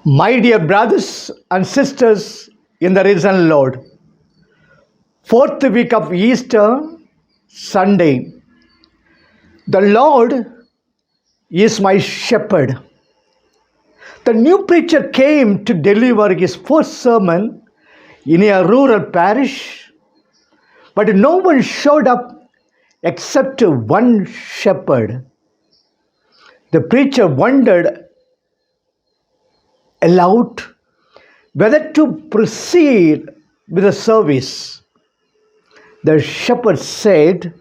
My dear brothers and sisters in the risen Lord, fourth week of Easter Sunday, the Lord is my shepherd. The new preacher came to deliver his first sermon in a rural parish, but no one showed up except one shepherd. The preacher wondered aloud whether to proceed with the service. The shepherd said,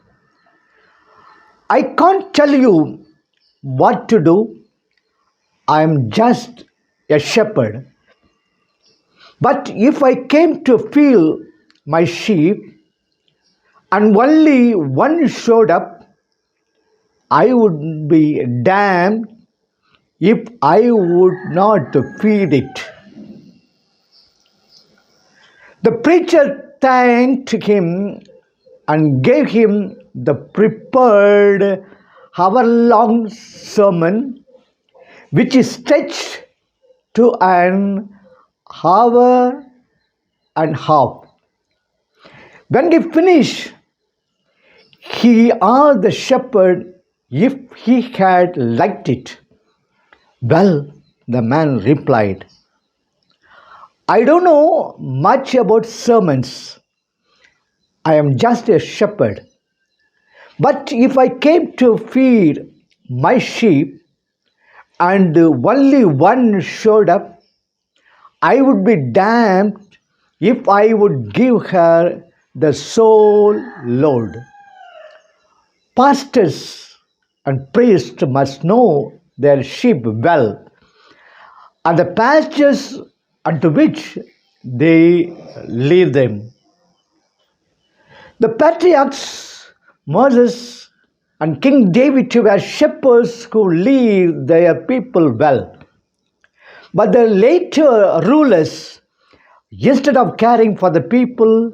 I can't tell you what to do. I am just a shepherd. But if I came to feed my sheep and only one showed up, I would be damned if I would not feed it. The preacher thanked him and gave him the prepared hour-long sermon, which is stretched to an hour and a half. When he finished, he asked the shepherd if he had liked it. Well, the man replied, I don't know much about sermons. I am just a shepherd. But if I came to feed my sheep and only one showed up, I would be damned if I would give her the sole load. Pastors and priests must know their sheep well and the pastures unto which they lead them. The patriarchs Moses and King David were shepherds who lead their people well. But the later rulers, instead of caring for the people,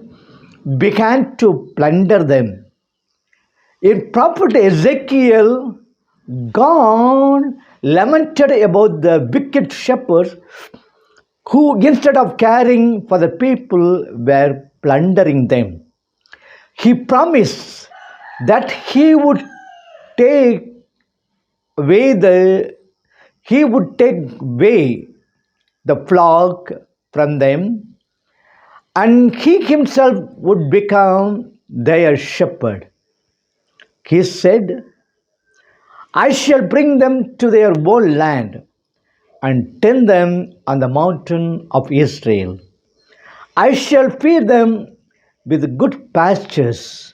began to plunder them. In prophet Ezekiel, God lamented about the wicked shepherds who, instead of caring for the people, were plundering them. He promised that he would take away the flock from them, and he himself would become their shepherd. He said, I shall bring them to their own land and tend them on the mountain of Israel. I shall feed them with good pastures.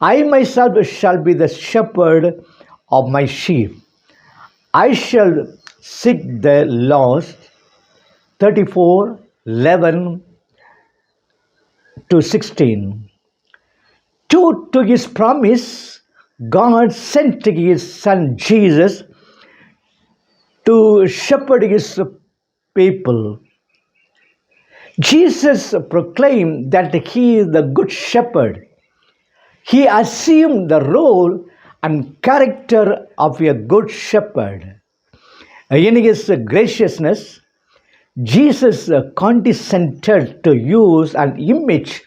I myself shall be the shepherd of my sheep. I shall seek the lost. 34:11 to 16. True to his promise, God sent his son Jesus to shepherd his people. Jesus proclaimed that he is the good shepherd. He assumed the role and character of a good shepherd. In his graciousness, Jesus condescended to use an image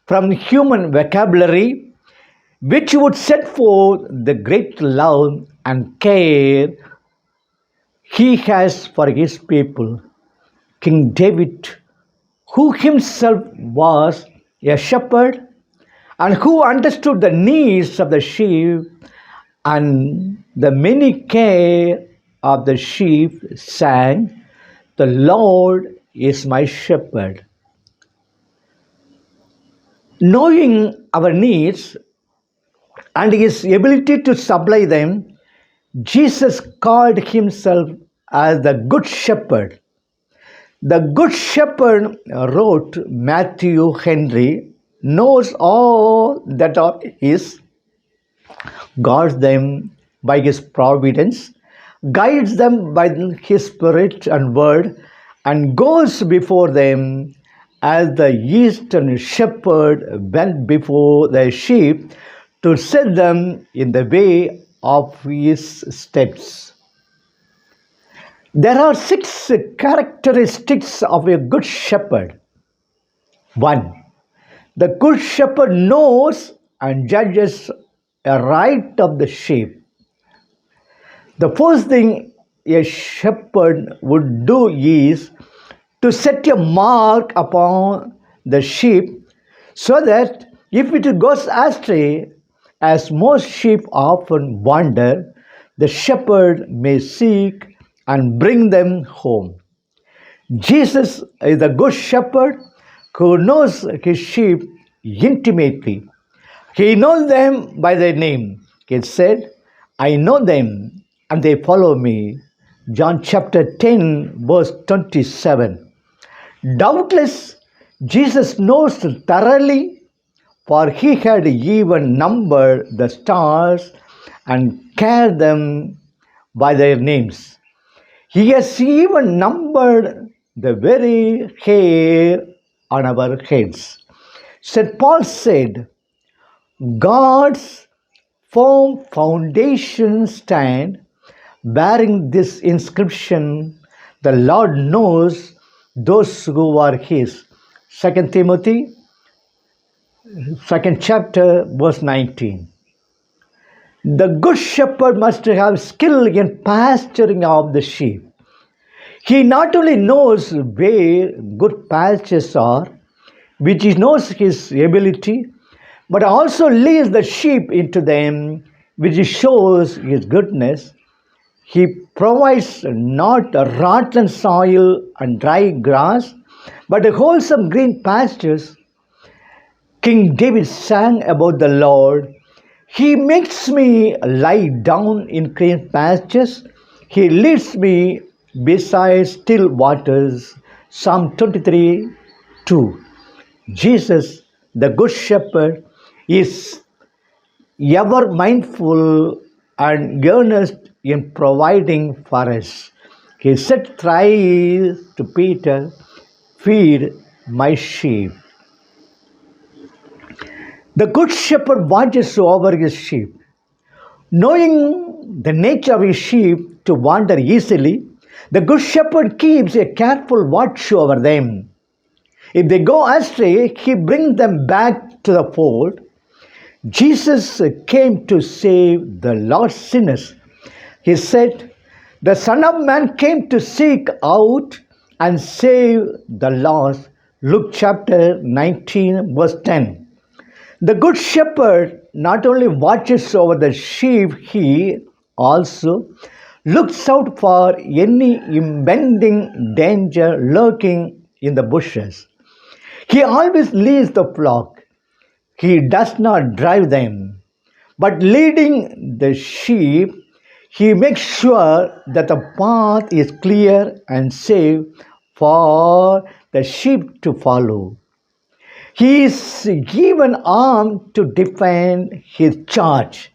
from human vocabulary which would set forth the great love and care he has for his people. King David, who himself was a shepherd and who understood the needs of the sheep and the many care of the sheep, sang, The Lord is my shepherd. Knowing our needs and his ability to supply them, Jesus called himself as the Good Shepherd. The Good Shepherd, wrote Matthew Henry, knows all that are his, guards them by his providence, guides them by his spirit and word, and goes before them as the eastern shepherd went before the sheep to set them in the way of his steps. There are 6 characteristics of a good shepherd. 1. The good shepherd knows and judges a right of the sheep. The first thing a shepherd would do is to set a mark upon the sheep so that if it goes astray, as most sheep often wander, the shepherd may seek and bring them home. Jesus is the good shepherd who knows his sheep intimately. He knows them by their name. He said, I know them and they follow me. John chapter 10, verse 27. Doubtless, Jesus knows thoroughly, for he had even numbered the stars and called them by their names. He has even numbered the very hair on our heads. St. Paul said, God's firm foundation stand, bearing this inscription, the Lord knows those who are his. 2 Timothy, 2nd chapter, verse 19. The good shepherd must have skill in pasturing of the sheep. He not only knows where good pastures are, which he knows his ability, but also leads the sheep into them, which shows his goodness. He provides not a rotten soil and dry grass, but a wholesome green pastures. King David sang about the Lord. He makes me lie down in green pastures. He leads me beside still waters. Psalm 23, 2. Jesus, the Good Shepherd, is ever mindful and earnest in providing for us. He said thrice to Peter, Feed my sheep. The Good Shepherd watches over his sheep. Knowing the nature of his sheep to wander easily, the Good Shepherd keeps a careful watch over them. If they go astray, he brings them back to the fold. Jesus came to save the lost sinners. He said, the Son of Man came to seek out and save the lost. Luke chapter 19, verse 10. The Good Shepherd not only watches over the sheep, he also looks out for any impending danger lurking in the bushes. He always leads the flock. He does not drive them, but leading the sheep, he makes sure that the path is clear and safe for the sheep to follow. He is given arm to defend his charge.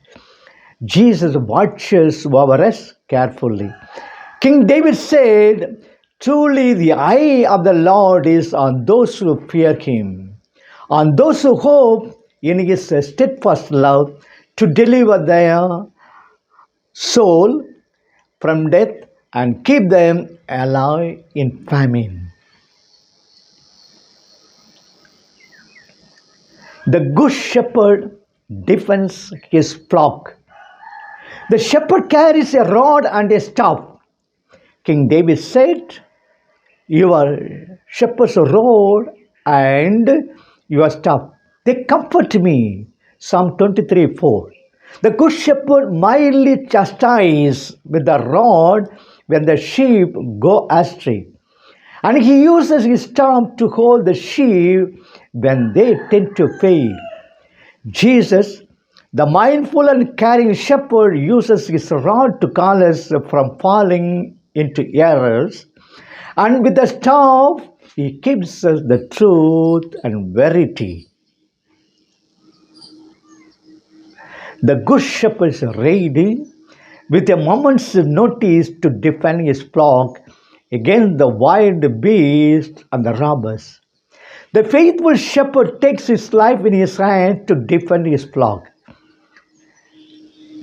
Jesus watches over us carefully. King David said, truly the eye of the Lord is on those who fear him, on those who hope in his steadfast love to deliver their soul from death and keep them alive in famine. The Good Shepherd defends his flock. The shepherd carries a rod and a staff. King David said, your shepherd's rod and your staff, they comfort me. Psalm 23, 4. The Good Shepherd mildly chastises with the rod when the sheep go astray. And he uses his staff to hold the sheep when they tend to fail. Jesus, the mindful and caring shepherd, uses his rod to call us from falling into errors. And with the staff, he gives us the truth and verity. The Good Shepherd is ready with a moment's notice to defend his flock against the wild beasts and the robbers. The faithful shepherd takes his life in his hand to defend his flock.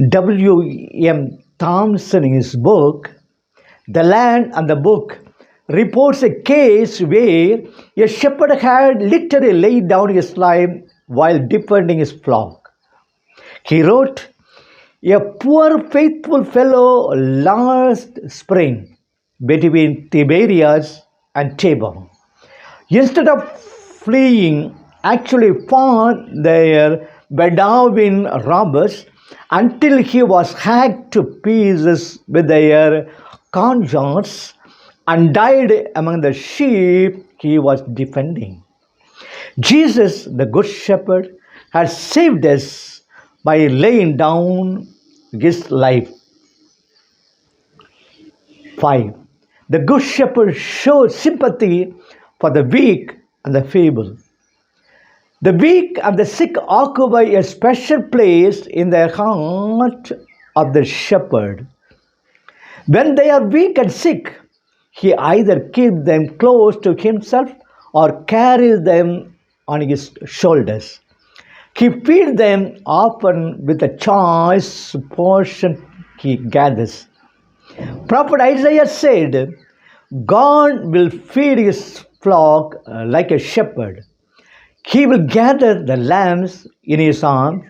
W.M. Thompson, in his book, The Land and the Book reports a case where a shepherd had literally laid down his life while defending his flock. He wrote, "A poor faithful fellow last spring between Tiberias and Tabor, instead of fleeing, actually fought their Bedouin robbers until he was hacked to pieces with their conjures and died among the sheep he was defending." Jesus, the Good Shepherd, has saved us by laying down his life. 5. The Good Shepherd shows sympathy for the weak and the feeble. The weak and the sick occupy a special place in the heart of the shepherd. When they are weak and sick, he either keeps them close to himself or carries them on his shoulders. He feeds them often with a choice portion he gathers. Prophet Isaiah said, "God will feed his flock like a shepherd. He will gather the lambs in his arms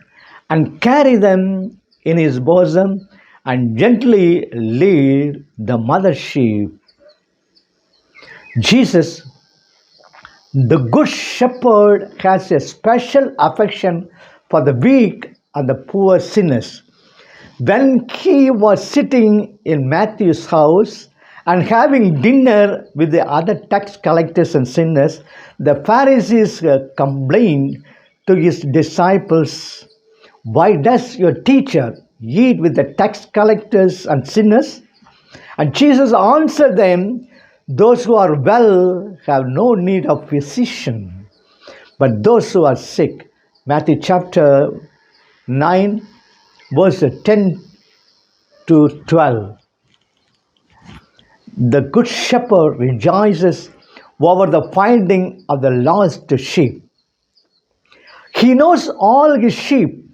and carry them in his bosom and gently lead the mother sheep." Jesus, the Good Shepherd, has a special affection for the weak and the poor sinners. When he was sitting in Matthew's house and having dinner with the other tax collectors and sinners, the Pharisees complained to his disciples, "Why does your teacher eat with the tax collectors and sinners?" And Jesus answered them, "Those who are well have no need of physician, but those who are sick." Matthew chapter 9, verse 10 to 12. The Good Shepherd rejoices over the finding of the lost sheep. He knows all his sheep,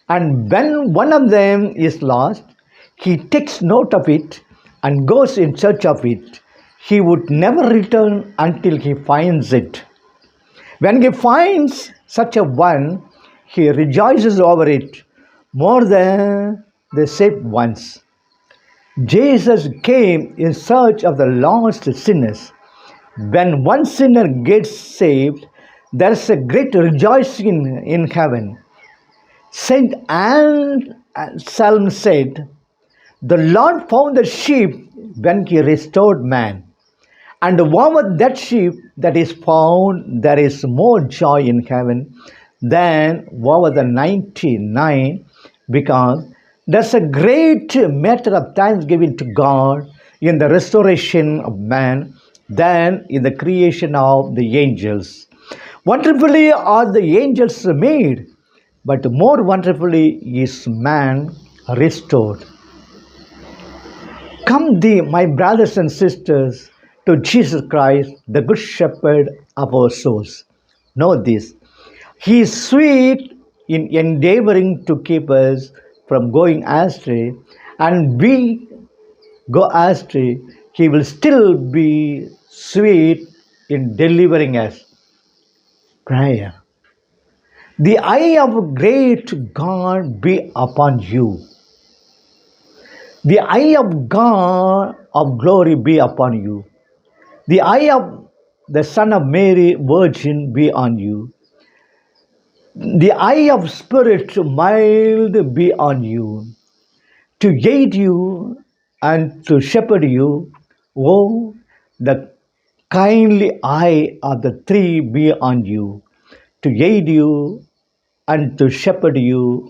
and when one of them is lost, he takes note of it and goes in search of it. He would never return until he finds it. When he finds such a one, he rejoices over it more than the saved ones. Jesus came in search of the lost sinners. When one sinner gets saved, there is a great rejoicing in heaven. Saint Anselm said, "The Lord found the sheep when he restored man. And over that sheep that is found, there is more joy in heaven than over the 99, because there's a great matter of thanksgiving to God in the restoration of man than in the creation of the angels. Wonderfully are the angels made, but more wonderfully is man restored." Come thee, my brothers and sisters, to Jesus Christ, the Good Shepherd of our souls. Know this: He is sweet in endeavoring to keep us from going astray, and we go astray, He will still be sweet in delivering us. Prayer. The eye of great God be upon you. The eye of God of glory be upon you. The eye of the Son of Mary, Virgin, be on you. The eye of Spirit mild be on you, to aid you and to shepherd you. Oh, the kindly eye of the three be on you, to aid you and to shepherd you.